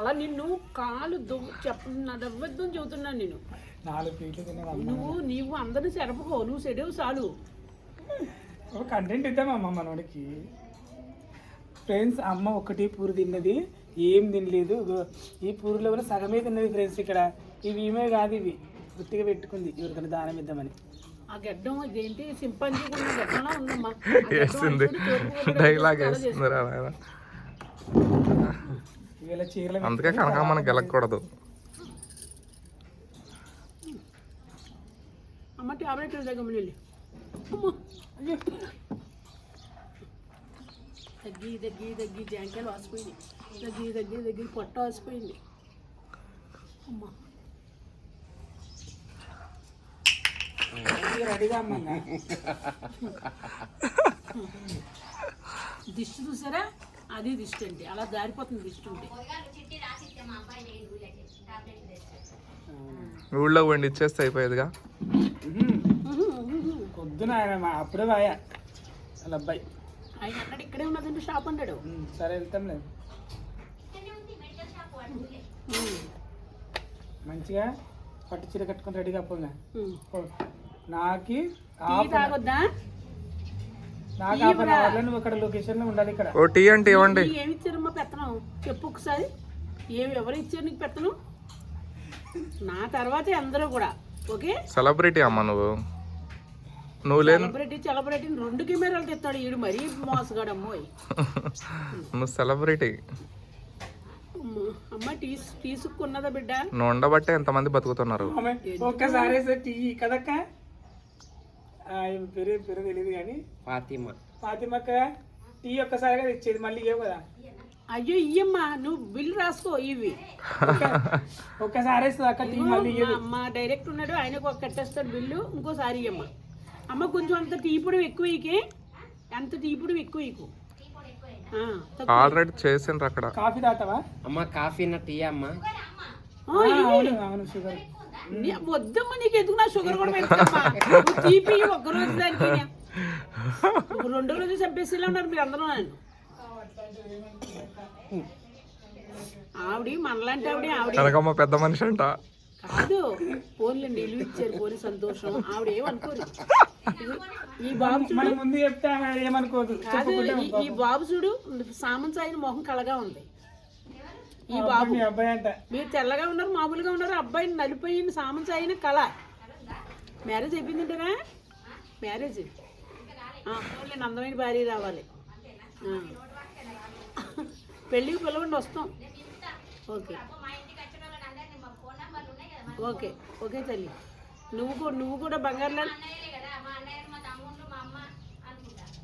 అలా నిన్ను కాలు చెప్పవద్దు చెబుతున్నాను నేను. 4 ప్లేట్లు తినేది నువ్వు అందరినీ చెరపకో, నువ్వు చెడవు చాలు. కంటెంట్ ఇద్దామమ్మ మనోడికి. ఫ్రెండ్స్, అమ్మ ఒకటి పూరి తిన్నది, ఏం తినలేదు. ఈ పూరిలో కూడా సగమే తిన్నది ఫ్రెండ్స్. ఇక్కడ ఇవి ఏమే కాదు, ఇవి గుర్తిగా పెట్టుకుంది ఎవరికైనా దానం ఇద్దామని. ఆ గడ్డం ఇదేంటి సింపంజీ గడ్డంలా ఉందమ్మా. డైలాగ్ వేస్తున్నారు ఇవాళ చీరలు అందుకే కనకాంబరం గెలకూడదు. అమ్మ టాబ్లెట్ దగ్గర తగ్గి జాంకాయలు వాసిపోయింది. తగ్గి పొట్ట వాసిపోయింది. అమ్మా రెడీగా అమ్మ. దిష్టి చూసారా, అది దిష్టి అంటే అలా జారిపోతుంది దిష్టి ఉంటే. ఊళ్ళో వండి ఇచ్చేస్తే అయిపోయేదిగా. పొద్దున ఆయన అప్పుడే వాయా వాళ్ళ అబ్బాయి. ఆయన అక్కడ ఇక్కడే ఉన్నదండి షాప్ అన్నాడు. సరే వెళ్తాం లేదు. మంచిగా పట్టు చీర కట్టుకొని రెడీగా పోగా. నాకు తాగొద్దా? నువ్వు ఇక్కడ లొకేషన్ లో ఉండాలి. ఇక్కడ ఓ టీ అంటే ఇవ్వండి. ఏమి ఇచ్చారమ్మా పెత్తనం చెప్పు ఒకసారి. ఎవరు ఇచ్చారు నీకు పెత్తనం? నా తర్వాతే అందరూ కూడా. ఓకే, సెలబ్రిటీ అమ్మ నువ్వు. లేని సెలబ్రిటీ 2 కెమెరాలు తెస్తాడు ఈడు, మరీ మోసగాడమ్మోయ్. నువ్వు సెలబ్రిటీ అమ్మ. తీసుకున్నదా బిడ్డ? నువ్వు ఉండబట్టే ఎంతమంది బతుకుతున్నారు. ఒక్కసారి టీ కదక్క. పేరు తెలియదు కానీ ఫాతిమక్క టీ ఒక్కసారిగా తెచ్చేది, మళ్ళీ ఇవ్వవు కదా. అయ్యో ఇయ్యమ్మా, నువ్వు బిల్లు రాసుకో. ఇవి ఒక్కసారి అమ్మ డైరెక్ట్ ఉన్నాడు, ఆయనకు ఒక కట్టేస్తాడు బిల్లు. ఇంకోసారి ఇయ్యమ్మా. అమ్మ కొంచెం అంత టీ పొడి ఎక్కువ ఇకే, అంత టీ పొడి ఎక్కువ ఇకు. ఆల్రెడీ చేసిండ్రు అక్కడ. కాఫీ తాగుతావా అమ్మ? కాఫీ నా టీ అమ్మ? అవును షుగర్ వద్దమ్మా, నీకు ఎందుకు? నా షుగర్ కూడా పెడతామ్మా. తీపి ఒక్కరోజు దానికి 2 రోజులు చంపేసేలా ఉన్నారు మీరు అందరూ. నన్ను ఆవిడ మనలాంటి ఆవిడ పెద్ద మనిషి అంట కాదు. ఫోన్లండి ఇల్లు ఇచ్చారు, పోనీ సంతోషం. ఆవిడ ఏమనుకోదు. ఈ బాబు ముందు చెప్తే ఏమనుకోదు. కాదు, ఈ బాబు చూడు సామంత్ ఆయన మొహం కళగా ఉంది. ఈ బాబు అబ్బాయి అంట. మీరు తెల్లగా ఉన్నారు, మామూలుగా ఉన్నారు. అబ్బాయిని నలిపోయిన సామంత్ అయిన కళ. మ్యారేజ్ అయిపోయిందంటారా? మ్యారేజ్ ఫోన్లేండి, అందమైన భార్య రావాలి. పెళ్ళికి పిలవండి, వస్తాం. ఓకే ఓకే ఓకే తల్లి. నువ్వు కూడా బంగారు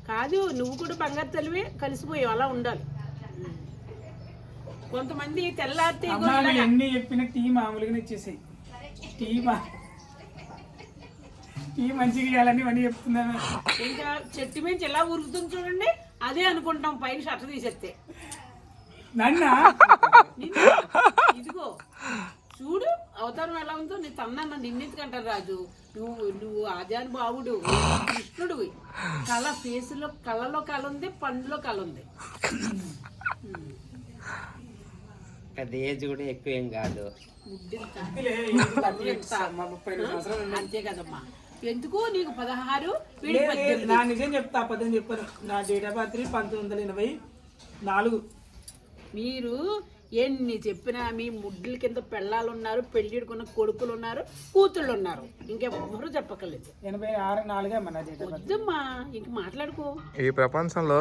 కాదు, నువ్వు కూడా బంగారు తల్లివే. కలిసిపోయావు, అలా ఉండాలి. కొంతమంది తెల్లారితే ఎన్ని చెప్పిన టీ మామూలుగానే ఇచ్చేసాయి. టీ మంచిగా ఇవ్వాలని అని చెప్తున్నాను. ఇంకా చెట్టు మించి ఎలా ఉరుకుతుంది చూడండి, అదే అనుకుంటాం పైన షర్ట్ తీసేస్తే. ఇదిగో చూడు అవతారం ఎలా ఉందో. నీ తన్న నిన్నెత్తుకంటారు రాజు. నువ్వు ఆజాన్ బావుడు, కృష్ణుడు. కళ ఫేసులో, కళ్ళలో కళ ఉంది, పండులో కళ ఉంది. పెద్ద ఏజ్ కూడా ఎక్కువ ఏం కాదు. అంతే కదమ్మా. ఎందుకు నీకు 16? నా నిజం చెప్తా, అబద్ధం చెప్పాను. నా డేట్ ఆఫ్ బర్త్ 1984. మీరు ఎన్ని చెప్పినా మీ ముడ్ల కింద పెళ్ళాలు ఉన్నారు, పెళ్ళిడుకున్న కొడుకులు ఉన్నారు, కూతుళ్ళు ఉన్నారు. ఇంకెవ్వరూ చెప్పక్కర్లేదు. 86 వద్దమ్మా, ఇంక మాట్లాడుకో. ఈ ప్రపంచంలో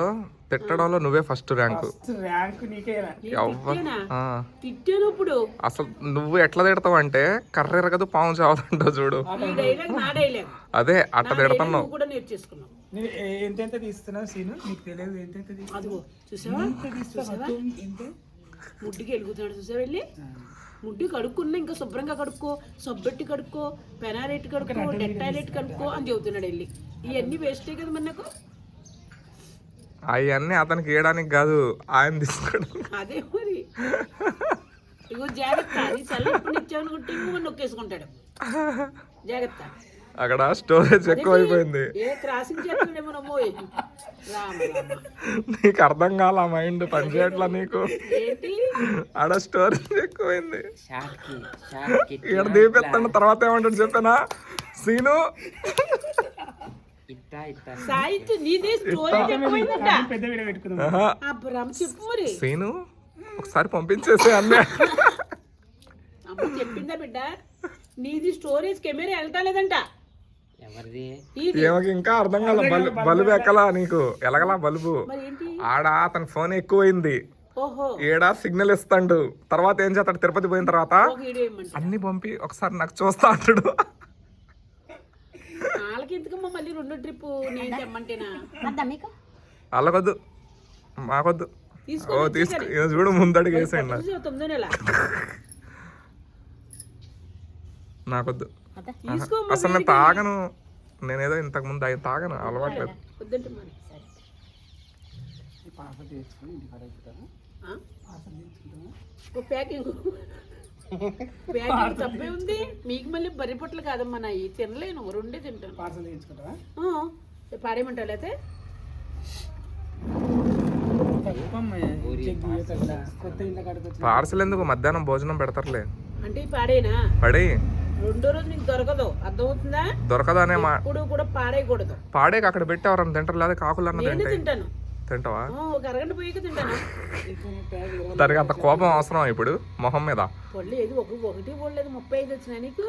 తిట్టడంలో నువ్వే ఫస్ట్ ర్యాంకు. తిట్టాను ఇప్పుడు. అసలు నువ్వు ఎట్లా తిడతావు అంటే కర్ర ఎరగదు పాము చావదంటావు చూడు. అదే అట్లా తిడతావు కూడా నేర్చేసుకున్నావు. ఎంతెంత తీస్తున్నావు సీను? నీకు తెలియదు ఎంతెంత. అదిగో చూసావా, ముడ్డుకి వెలుగుతున్నాడు చూసా. వెళ్ళి ముడ్డు కడుక్కున్నా, ఇంకా శుభ్రంగా కడుక్కో, సబ్బెట్టి కడుక్కో, పెనారెట్టి కడుక్కో, డెట్టాయిలెట్ కడుక్కో అని చెబుతున్నాడు. వెళ్ళి ఇవన్నీ వేస్టే కదా మరి. నాకు అవన్నీ అతనికి వేయడానికి కాదు, ఆయన తీసుకోవడం. అదే మరి. ఇగో జాగ్రత్త, నీ సెల్ ఎప్పుడు ఇచ్చావని కొట్టి ఇంకో నొక్కేసుకుంటాడు. జాగ్రత్త. అక్కడ స్టోరేజ్ ఎక్కువ అయిపోయింది. ఏ క్రాసింగ్ చేస్తాడేమో నమ్మో. రామ రామ. నీకు అర్థం కాల మైండ్ పనిచేయట్లా నీకు. ఏంటి ఆడ స్టోరేజ్ ఎక్కువైంది. షార్ట్ ఇక్కడ దీపెత్తాను తర్వాత ఏమంటాడు చెప్పానా సీను. ఇట్టా ఇట్టా సాయితు నీదే స్టోరేజ్ ఎక్కువైందంట. పెద్ద వీడియో పెట్టుకుందాం. ఆహా. ఆ భ్రమ చెప్పు మరి. సీను ఒకసారి పంపించేసే అన్నీ. అమ్మ చెప్పిందా బిడ్డ నీది స్టోరేజ్ కెమెరా వెళ్తాలేదంట. ఎవరిది? నీది ఏమకి ఇంకా అర్థం కాల. బల్బు ఎక్కలా నీకు ఎలగలా బల్బు. మరి ఏంటి? ఆడ అతని ఫోన్ ఎక్కువైంది. ఓహో ఏడా సిగ్నల్ ఇస్తాడు. తర్వాత ఏం చేస్తాడు తిరుపతి పోయిన తర్వాత ఒక వీడియో ఇమ్మంట. అన్ని పంపి ఒకసారి నాకు చూస్తా అంటాడు. వాళ్ళకి ఎందుకమ్మా మళ్ళీ 2 ట్రిప్ నేను తెమ్మంటేనా? వాళ్ళకొద్దు మాకొద్దు. తీసుకో ఓ తీసుకు ఇక చూడు ముందడికి వేసేయండి. 9వ నెల నాకొద్దు. తీసుకో అసలు నేను తాగను. నేనేదో ఇంతకు ముందు అవి తాగను అలవాట్లేదు. వద్దంటే మరి పార్సల్ తెచ్చుకొని ఇంటికాడ పెట్టుకుంటాను. ఆ? పార్సల్ తెచ్చుకుంటాను. ఓ ప్యాకింగ్ తప్పే ఉంది. మీకు మళ్ళీ బర్రె పొట్లు కాదమ్మా నా ఈ తినలేను 2 తింటాను. పార్సల్ తెచ్చుకుంటావా? పాడేయమంటావు అయితే కొత్త ఇంట్లో కాడికి వచ్చి పార్సల్ ఎందుకు మధ్యాహ్నం భోజనం పెడతారులే. అంటే ఈ పాడేనా పడి 2వ రోజు నీకు దొరకదు. అర్థమవుతుందా? దొరకదానే మా ఇప్పుడు కూడా పాడేయకూడదు. పాడేకి అక్కడ పెట్టి ఎవరన్నా తింటారు లేదా కాకులు అన్న నేను తింటే తింటాను. తింటావా? ఒక అరగంట పోయిక తింటాను. దానికి అంత కోపం అవసరం ఇప్పుడు మొహం మీద? పళ్ళు ఏది ఒకటి పోలేదు 35 వచ్చినా నీకు?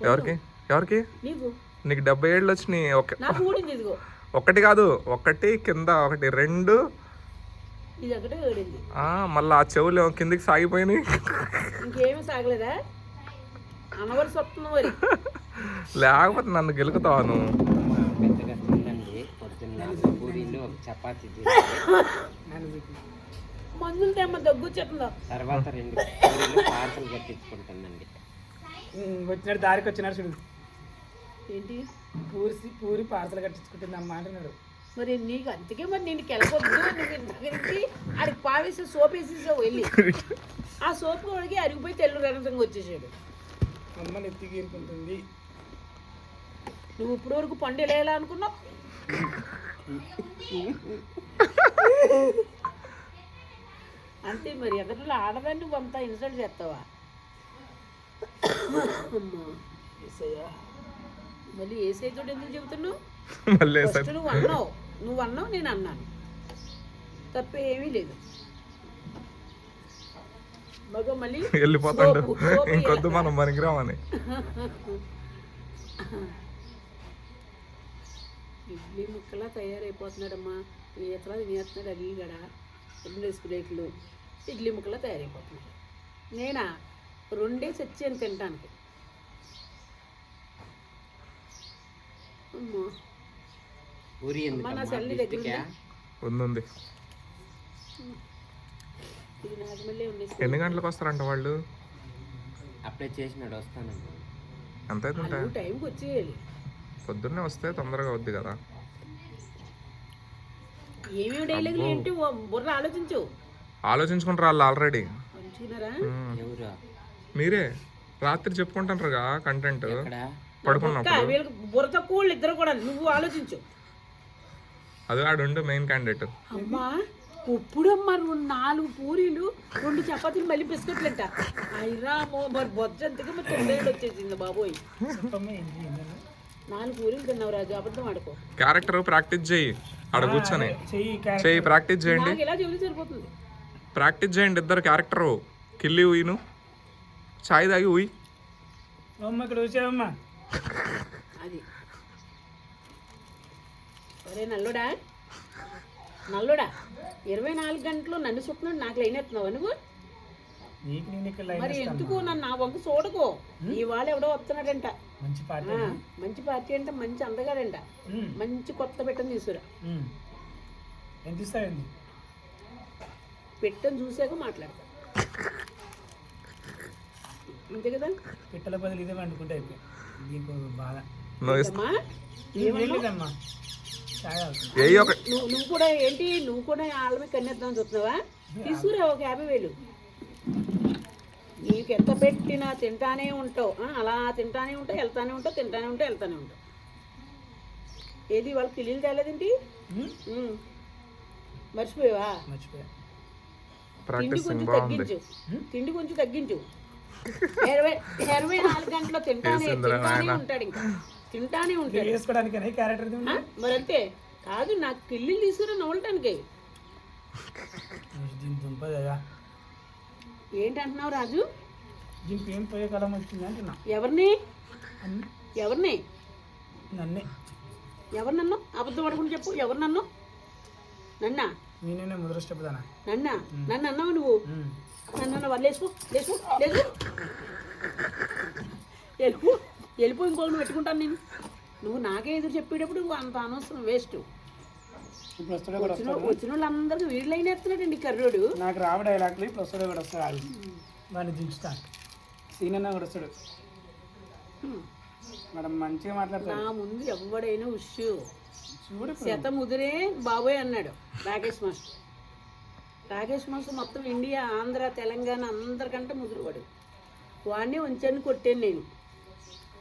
ఎవరికి ఎవరికి? నీకు నీకు 70 ఏళ్ళు వచ్చినాయి. నాకు ఊడింది. ఇదిగో ఒకటి కాదు, ఒకటి కింద ఒకటి 2. ఇది ఒకటే ఊడింది. మళ్ళీ ఆ చెవులు కిందికి సాగిపోయినాయి. ఇంకేమీ సాగలేదా? అనవలసి వస్తుంది మరి. లేకపోతే నన్ను గెలుకుతావా నువ్వు? పెద్దగా తిందండి. పొద్దున్న పూరీలు ఒక చపాతీ మందులు తెమ్మ దగ్గు వచ్చేస్తుందా? తర్వాత 2 పూరీలు పార్సల్ కట్టించుకుంటుందండి. వచ్చినాడు దారికి వచ్చినాడు చూడు. ఏంటి పూరి పార్సల్ కట్టించుకుంటుంది అమ్మ అంటున్నాడు. మరి నీకు అంతకే మరి నేను కెలకొద్దు. నువ్వు ఇంతకరించి ఆడికి పావేసి సోప్ వేసేసావు వెళ్ళి. ఆ సోపు వాడికి అరిగిపోయి తెల్లు రంగంగా వచ్చేసాడు. అమ్మ నెత్తి గీరుకుంటుంది. నువ్వు ఇప్పుడు వరకు పండు ఎలా అనుకున్నావు? అంతే మరి. ఎదటిలో ఆడదాన్ని నువ్వు అంతా ఇన్సల్ట్ చేస్తావా? అమ్మా ఏసయ్యా. మళ్ళీ ఏసైతో ఎందుకు చెబుతున్నావు? మళ్ళీ ఫస్ట్ నువ్వు అన్నావు నేను అన్నాను. తప్ప ఏమీ లేదు. మగ మళ్ళీ వెళ్ళిపోతాడు. సోపు ఇంకొద్దు మనం పనికిరామని. ఇడ్లీ ముక్కలా తయారైపోతున్నాడమ్మా. ఈతలా తినేస్తున్నాడు అల్లిగడ 2 ప్లేట్లు ఇడ్లీ ముక్కలా తయారైపోతున్నాడు. నేనా 2 వచ్చాను తినటానికి. అమ్మా పూరి అమ్మా నా చల్లి దగ్గర ఉంది. ఇది నాకు మళ్ళీ ఉండేసి ఎన్ని గంటలకు వస్తారంట వాళ్ళు? అప్లై చేసినాడు వస్తానండి. ఎంత అవుతుంటా? టైంకి వచ్చేయాలి. పొద్దున్నే వస్తే తొందరగా వద్దు కదా. ఏమేమి డైలాగులు ఏంటి బుర్ర ఆలోచించు. ఆలోచించుకుంటారు వాళ్ళు ఆల్రెడీ. మంచిగున్నారా? ఎవరు? మీరే రాత్రి చెప్పుకుంటారుగా కంటెంట్ ఇక్కడ పడుకున్నప్పుడు. వీళ్ళకి బుర్ర తక్కువ వాళ్ళు ఇద్దరు కూడా. నువ్వు ఆలోచించు. అది ఆడుండు మెయిన్ క్యాండిడేట్. అమ్మా ఇప్పుడమ్మా 4 పూరీలు 2 చపాతీలు మళ్ళీ బిస్కెట్లంట. అయిరా మరి బొజ్జంతగా మరి 9 ఏళ్ళు వచ్చేసింది బాబోయ్. 4 పూరీలు తిన్నావు రాజు. అబద్ధం ఆడుకో. క్యారెక్టర్ ప్రాక్టీస్ చేయి ఆడ కూర్చొని. చెయ్యి ప్రాక్టీస్ చేయండి. నాకు ఇలా చెబుతూ సరిపోతుంది. ప్రాక్టీస్ చేయండి ఇద్దరు క్యారెక్టర్. కిల్లి ఉయ్యను చాయ్ తాగి ఉయ్. అమ్మ ఇక్కడ వచ్చావమ్మా. అది సరే నల్లుడా 24 గంటలు నన్ను చుట్టూ నాకు లైన్ ఎత్తున్నావా నువ్వు? నీకు నేను ఇక్కడ మరి ఎందుకు నన్ను నా వంక చూడకో. ఇవాళ ఎవడో వస్తున్నాడంట. మంచి పార్టీ. మంచి పార్టీ అంటే మంచి అందగాడంట. మంచి కొత్త పెట్టని తీసుకురా. ఎంత ఇస్తాయండి? పెట్టని చూసాక మాట్లాడతా. అంతే కదా. పిట్టల బదులు ఇదే వండుకుంటే అయిపోయి. దీనికి బాధ. అమ్మా లేదమ్మా నువ్వు కూడా ఏంటి? నువ్వు కూడా ఆళ్ళమే కన్నెత్తామని చూస్తున్నావా? తీసుకురా ఒక 50,000. నీకు ఎంత పెట్టినా తింటానే ఉంటావు. అలా తింటానే ఉంటావు, వెళ్తానే ఉంటావు, తింటానే ఉంటావు, వెళ్తానే ఉంటావు. ఏది వాళ్ళకి పిల్లలు తేలేదేంటి? మర్చిపోయావా? మర్చిపోయా. తిండి ప్రాక్టీసింగ్ కొంచెం బాగుంది. తగ్గించు, తిండి కొంచెం తగ్గించు. 24 గంటలు తింటానే ఉంటాడు, ఇంకా తింటానే ఉంటాడు. వేసుకోవడానికనే క్యారెక్టర్ మరి అంతే కాదు, నాకు కిల్లీలు తీసుకురా నవ్వటానికి. దీని దుంపదగా ఏంటంటున్నావు రాజు? దీనికి ఏం పోయే కాలం వచ్చింది అంటున్నా. ఎవరిని ఎవరిని నన్నే ఎవరు నన్ను అబద్ధం పడుకుని చెప్పు. ఎవరు నన్ను? నన్నా? నేనే ముద్రష్టపదానా? నన్నా? నన్ను అన్నావు నువ్వు? నన్ను అన్నావా? లేసు లేసు లేసు వెళ్ళిపో వెళ్ళిపో, ఇంకోళ్ళు పెట్టుకుంటాను నేను. నువ్వు నాకే ఎదురు చెప్పేటప్పుడు నువ్వు అంత అనవసరం, వేస్ట్. ఇప్పుడు వస్తాడే కూడా వచ్చిన వాళ్ళందరికీ వీళ్ళైనా ఎత్తున్నాడండి కర్రోడు. నాకు రావ డైలాగ్లు ఇప్పుడు వస్తాడే కూడా వస్తాడు. వాడిని దించుతాను. సీన్ అన్న కూడా వస్తాడు. మేడం మంచిగా మాట్లాడతాడు. నా ముందు ఎవడైనా ఉష్ చూడు శత ముదిరే బాబోయ్ అన్నాడు రాకేష్ మాస్టర్. రాకేష్ మాస్టర్ మొత్తం ఇండియా, ఆంధ్ర, తెలంగాణ అందరికంటే ముదిరివాడు. వాడినే వంచాన్ని కొట్టాను నేను.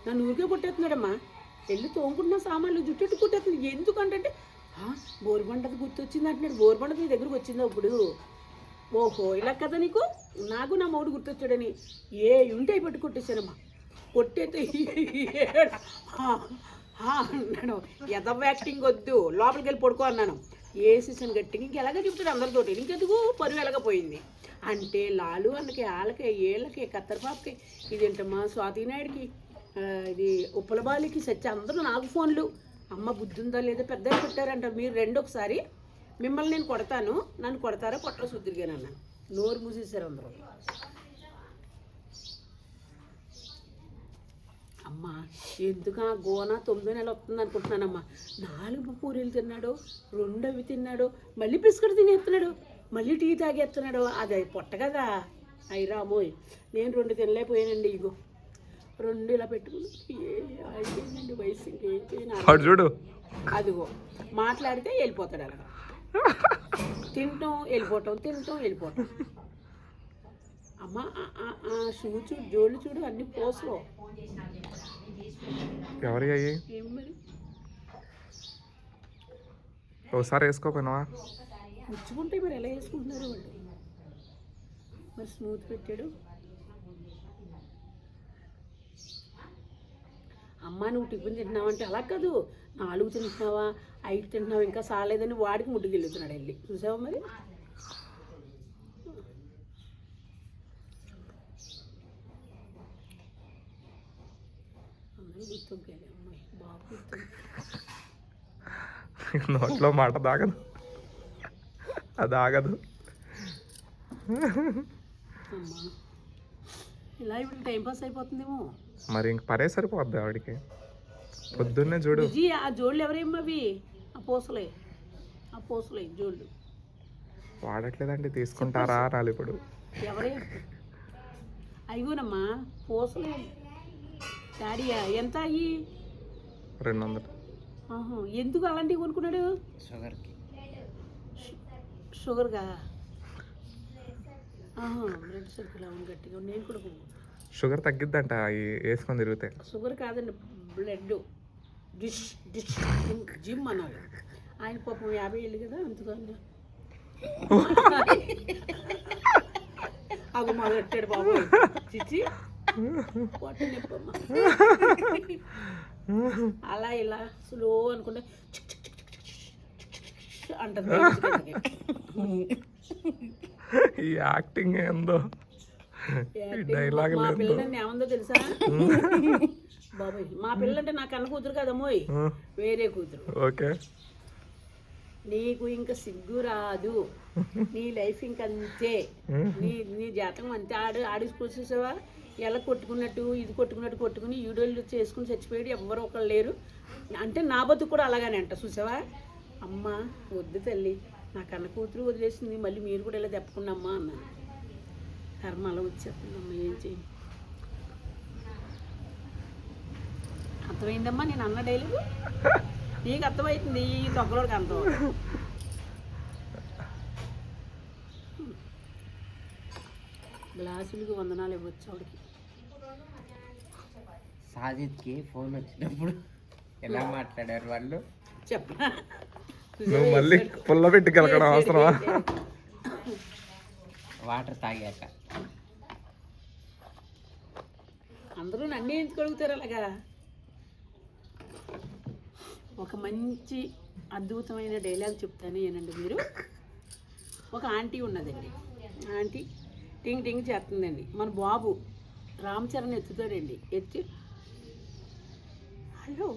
నన్ను ఊరికే కొట్టేస్తున్నాడమ్మా. వెళ్ళి తోముకుంటున్న సామాన్లు జుట్టెట్టు కొట్టేస్తుంది. ఎందుకంటే బోరుబండది గుర్తొచ్చింది అంటున్నాడు. బోరుబండది నీ దగ్గరకు వచ్చిందా ఇప్పుడు? ఓహో ఇలా కదా నీకు. నాకు నా మౌడు గుర్తొచ్చాడని ఏ ఉంటే పట్టు కొట్టేశానమ్మా. కొట్టేస్తే అన్నాడు. ఎదవ యాక్టింగ్ వద్దు, లోపలికి వెళ్ళి పడుకో అన్నాను. ఏసేసాను గట్టిగా. ఇంకెలాగా చెప్తాడు అందరితోటి. ఇంకెందుకు పరువు ఎలాగపోయింది అంటే లాలు అన్నకి, వాళ్ళకి, ఏళ్ళకి, కత్తరపాపకి, ఇదేంటమ్మా స్వాతి నాయుడికి, ఇది ఉప్పలబాలికి, సత్య అందరూ నాకు ఫోన్లు. అమ్మ బుద్ధి ఉందా లేదా పెద్ద పెట్టారంట. మీరు రెండు ఒకసారి మిమ్మల్ని నేను కొడతాను, నన్ను కొడతారా కొట్టరా సుద్దిరిగానన్నా. నోరు మూసేశారు అందరూ. అమ్మ ఎందుకు ఆ గోన 9 నెలలు వస్తుంది అనుకుంటున్నానమ్మా. 4 పూరీలు తిన్నాడు, 2 అవి తిన్నాడు, మళ్ళీ బిస్కెట్ తినేస్తున్నాడు, మళ్ళీ టీ తాగేస్తున్నాడు. అది పొట్ట కదా. అయ్యి రామోయ్, నేను 2 తినలేకపోయానండి. ఇగో 2 ఇలా పెట్టుకుని అయిపోయిందండి వయసు. ఇంకేం చేయను. చూడు అదిగో మాట్లాడితే వెళ్ళిపోతాడు అలాగా. తింటాం వెళ్ళిపోవటం, తింటాం వెళ్ళిపోవటం. అమ్మ ఆ షూ చూడు, జోళ్ళు చూడు, అన్ని పోసలో. ఎవరి అయ్యి ఏం మరి ఒకసారి వేసుకోపోయినావా? ముచ్చుకుంటే మరి ఎలా వేసుకుంటున్నారు వాళ్ళు? మరి స్మూత్ పెట్టాడు. అమ్మ నువ్వు టిఫిన్ తింటున్నావు అంటే అలా కాదు, 4 తింటున్నావా, 5 తింటున్నావా, ఇంకా సాలేదని వాడికి ముడ్డుకు వెళ్తున్నాడు వెళ్ళి. చూసావా మరి? గుర్తుంకేలే అమ్మాయి బాగా గుర్తుంది. నోట్లో మాట దాగదు, అది ఆగదు. అమ్మా ఇలా ఇప్పుడు టైంపాస్ అయిపోతుందేమో. మరి ఇంక పరే సరిపోద్ది ఆవిడికి. పొద్దున్నే చూడు. విజీ ఆ జోళ్ళు ఎవరేమో అవి? ఆ పూసలే జోళ్ళు వాడట్లేదండి, తీసుకుంటారా అనాలి ఇప్పుడు. ఎవరే? అయ్యోనమ్మా పూసలే. డాడీయా ఎంత అయ్యి? 200. ఎందుకు అలాంటివి కొనుక్కున్నాడు? షుగర్గా బ్లడ్ సర్కిల్ అవును గట్టిగా. నేను కూడా షుగర్ తగ్గిద్దంట వేసుకొని తిరిగితే. షుగర్ కాదండి, బ్లడ్. డిష్ జిమ్ అన్నారు ఆయన. పాపం 50 ఏళ్ళు కదా, అందుకని అవి మొదలెట్టాడు బాబు. చిచ్చి పొట్ట నొప్పమ్మా. అలా ఇలా స్లో అనుకుంటే అంటుంది. ఈ యాక్టింగ్ ఏందో, డైలాగ్ మా పిల్లని ఏమందో తెలుసా బాబాయ్? మా పిల్లంటే నా కన్న కూతురు కదమ్మోయ్, వేరే కూతురు. ఓకే. నీకు ఇంకా సిగ్గు రాదు, నీ లైఫ్ ఇంకంతే, నీ జాతకం అంతే. ఆడి చూసావా ఎలా కొట్టుకున్నట్టు, ఇది కొట్టుకుని వీడియోలు చేసుకుని చచ్చిపోయాడు. ఎవ్వరు ఒకళ్ళు లేరు అంటే నా బతుకు కూడా అలాగానే అంట. చూసావా? అమ్మ వద్దు తల్లి, నా కన్న కూతురు వదిలేసింది, మళ్ళీ మీరు కూడా ఇలా తెప్పకున్నమ్మా అన్నాను. కర్మ అలా వచ్చేస్తుందమ్మా, ఏం చేయండి. అర్థమైందమ్మా నేను అన్న డైలాగు? నీకు అర్థమవుతుంది, ఈ తొక్కలోకి అర్థం. గ్లాసులకి వందనాలు ఇవ్వచ్చు ఆవిడకి. సాజిద్కి ఫోన్ వచ్చినప్పుడు ఎలా మాట్లాడారు వాళ్ళు చెప్పరా? నువ్వు మళ్ళీ పుల్ల పెట్టి కలకడం అవసరమా? వాటర్ తాగాక అందరూ నన్నే ఎందుకు అడుగుతారు అలాగా? ఒక మంచి అద్భుతమైన డైలాగ్ చెప్తాను ఏనండి మీరు. ఒక ఆంటీ ఉన్నదండి, ఆంటీ టింగ్ టింగ్ చేస్తుందండి. మన బాబు రామ్ చరణ్ ఎత్తుతాడండి, ఎత్తి హలో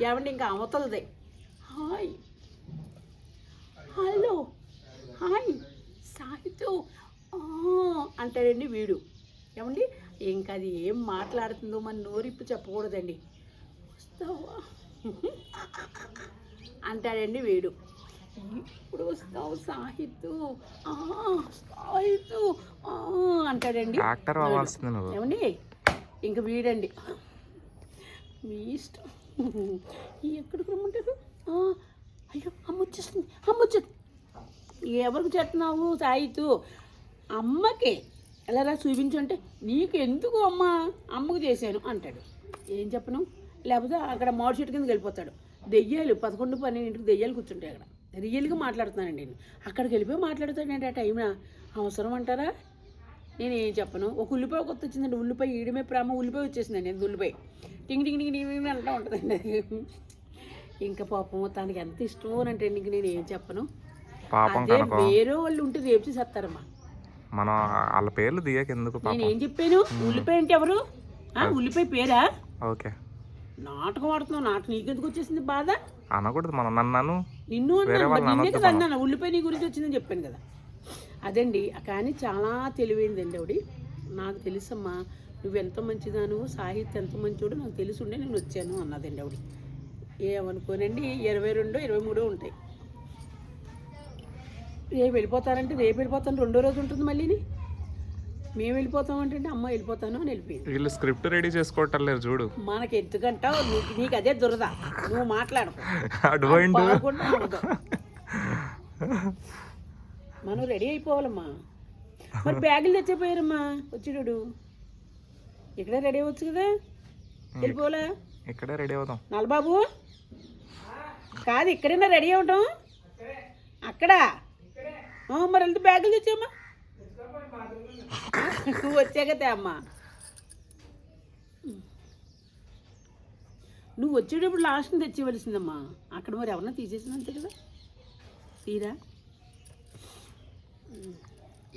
ఏమండి ఇంకా అవతలదే హాయ్ హలో హాయ్ సాహితు అంటాడండి వీడు. ఏమండి ఇంకా అది ఏం మాట్లాడుతుందో మన నోరిప్పు చెప్పకూడదండి. వస్తావా అంటాడండి వీడు. ఇప్పుడు వస్తావు సాహితు సాహితు అంటాడండి. ఏమండి ఇంకా వీడండి మీ ఇష్టం ఎక్కడికి రమ్మంటారు? అయ్యో అమ్మ వచ్చేస్తుంది, అమ్మ వచ్చేది. ఎవరికి చెప్తున్నావు సాహితు? అమ్మకి ఎలా చూపించంటే నీకు ఎందుకు అమ్మ, అమ్మకు చేశాను అంటాడు. ఏం చెప్పను? లేకపోతే అక్కడ మామిడి చెట్టు కిందకి వెళ్ళిపోతాడు. దెయ్యాలు 11-12 దెయ్యాలు కూర్చుంటాయి అక్కడ. రియల్గా మాట్లాడుతున్నానండి నేను. అక్కడికి వెళ్ళిపోయి మాట్లాడుతానండి. ఆ టైంన అవసరం అంటారా? నేను ఏం చెప్పను. ఒక ఉల్లిపాయ కొత్త వచ్చిందండి, ఉల్లిపాయ ఈడమే ప్రేమ ఉల్లిపాయ వచ్చేసిందండి. అది ఉల్లిపాయ టింగ్ టింగ్ టింగ్ టింగ్ అంటూ ఉంటుందండి. ఇంకా పాపం తనకి ఎంత ఇష్టమో అంటే ఇంక నేను ఏం చెప్పను. అదే వేరే వాళ్ళు ఉంటే రేపు చేసేస్తారమ్మా. మనం వాళ్ళ పేర్లు దిగకెందుకు? నేను ఏం చెప్పాను? ఉల్లిపాయ అంటే ఎవరు? ఉల్లిపాయ పేరా? ఓకే నాటకం ఆడుతున్నావు. నాటకం నీకెందుకు వచ్చేసింది బాధ? అనకూడదు. మనం నన్ను నిన్ను నిన్నే కదా అన్నాను. ఉల్లిపాయ నీ గురించి వచ్చిందని చెప్పాను కదా. అదండి. కానీ చాలా తెలివైందండి ఆవిడ. నాకు తెలుసమ్మా నువ్వెంత మంచిదాను, సాహిత్యం ఎంత మంచోడు నాకు తెలుసుండే నేను వచ్చాను అన్నదండి ఆవిడ. ఏమనుకోనండి 22, 23 ఉంటాయి. రేపు వెళ్ళిపోతారంటే రేపు వెళ్ళిపోతాను, 2వ రోజు ఉంటుంది మళ్ళీని. మేము వెళ్ళిపోతామంటే అమ్మ వెళ్ళిపోతాను అని వెళ్ళిపోయింది. వీళ్ళు స్క్రిప్ట్ రెడీ చేసుకోవటం లేదు చూడు. మనకి ఎందుకంటావు? నీకు అదే దురద, నువ్వు మాట్లాడు. మనం రెడీ అయిపోవాలమ్మా. మరి బ్యాగులు తెచ్చిపోయారమ్మా వచ్చేడు. ఇక్కడే రెడీ అవ్వచ్చు కదా, వెళ్ళిపోవాలా? ఇక్కడే రెడీ అవుతాం. నల్లబాబు కాదు, ఇక్కడైనా రెడీ అవటం అక్కడ. మరి వెళ్తే బ్యాగులు తెచ్చామ్మా. నువ్వు వచ్చాకతే అమ్మా. నువ్వు వచ్చేటప్పుడు లాస్ట్ని తెచ్చివలసిందమ్మా. అక్కడ మరి ఎవరన్నా తీసేసినంతే కదా, తీరా.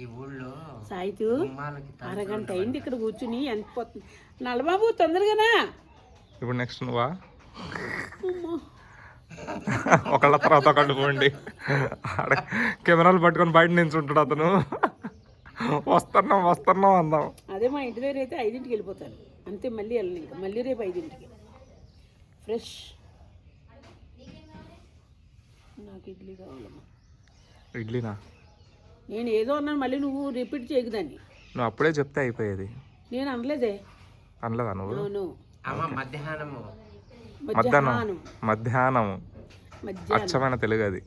ఈ ఊళ్ళో సాయితు అరగంట అయింది ఇక్కడ కూర్చుని. ఎంత పోతుంది నల్లబాబు, తొందరగానా. ఇప్పుడు నెక్స్ట్ నువ్వా? ఒకళ్ళ తర్వాత ఒకళ్ళు పోండి. కెమెరాలు పట్టుకొని బయట నించుంటాడు అతను. వస్తున్నాం అందాం. అదే మా ఇంటి దగ్గర అయితే 5ంటికి వెళ్ళిపోతాను అంతే. మళ్ళీ వెళ్ళను ఇంకా. మళ్ళీ రేపు 5ంటికి ఫ్రెష్. నాకు ఇడ్లీ కావాలమ్మా. ఇడ్లీనా? నేను ఏదో అన్నాను, మళ్ళీ నువ్వు రిపీట్ చేయకుదాన్ని. నువ్వు అప్పుడే చెప్తే అయిపోయేది. నేను అనలేదే. అనలేదా నువ్వు? మధ్యాహ్నం అచ్చమైన తెలుగు అది.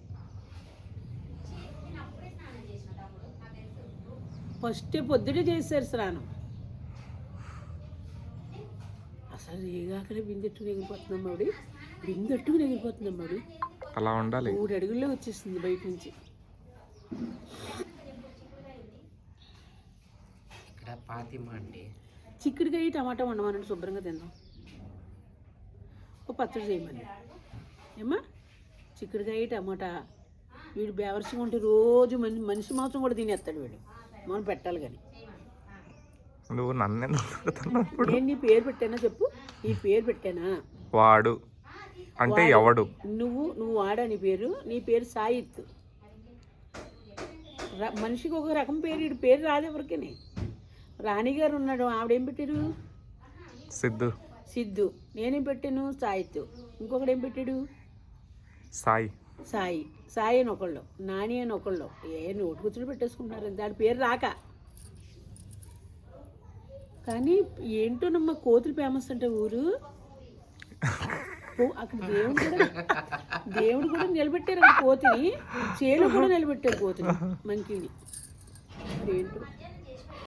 ఫస్ట్ పొద్దుటే చేశారు స్నానం. అసలు ఏగాకలే బిందెట్టుకుని ఎగిరిపోతుందమ్మాడు, బిందెట్టుకుని ఎగిరిపోతుందమ్మాడు. అలా ఉండాలి. 3 అడుగుల్లో వచ్చేసింది బయట నుంచి. చిక్కుడుకాయ టమాటా వండమనండి, శుభ్రంగా తిందాం. ఓ పచ్చడి చేయమని ఏమ్మా. చిక్కుడుకాయ టమాటా. వీడు బేవర్స్గా ఉంటే రోజు మనిషి మాంసం కూడా తినేస్తాడు వీడు. మనం పెట్టాలి కానీ. నువ్వు నన్ను నేను నీ పేరు పెట్టానా చెప్పు? నీ పేరు పెట్టానా? వాడు అంటే ఎవడు? నువ్వు వాడా? నీ పేరు సాయిత్. మనిషికి ఒక రకం పేరు. వీడి పేరు రాదు ఎవరికని. రాణిగారు ఉన్నాడు, ఆవిడేం పెట్టారు? సిద్ధు. నేనేం పెట్టాను? సాయిత్. ఇంకొకడు ఏం పెట్టాడు? సాయి అని ఒకళ్ళు, నాని అని ఒకళ్ళు. నోటు కూర్చొని పెట్టేసుకుంటున్నారు దాని పేరు రాక. కానీ ఏంటోనమ్మా కోతులు ఫేమస్ అంటే ఊరు. అక్కడ దేవుడు కూడా నిలబెట్టారు అక్కడ కోతిని. చేలో కూడా నిలబెట్టారు కోతిని, మంకీని. ఏంటో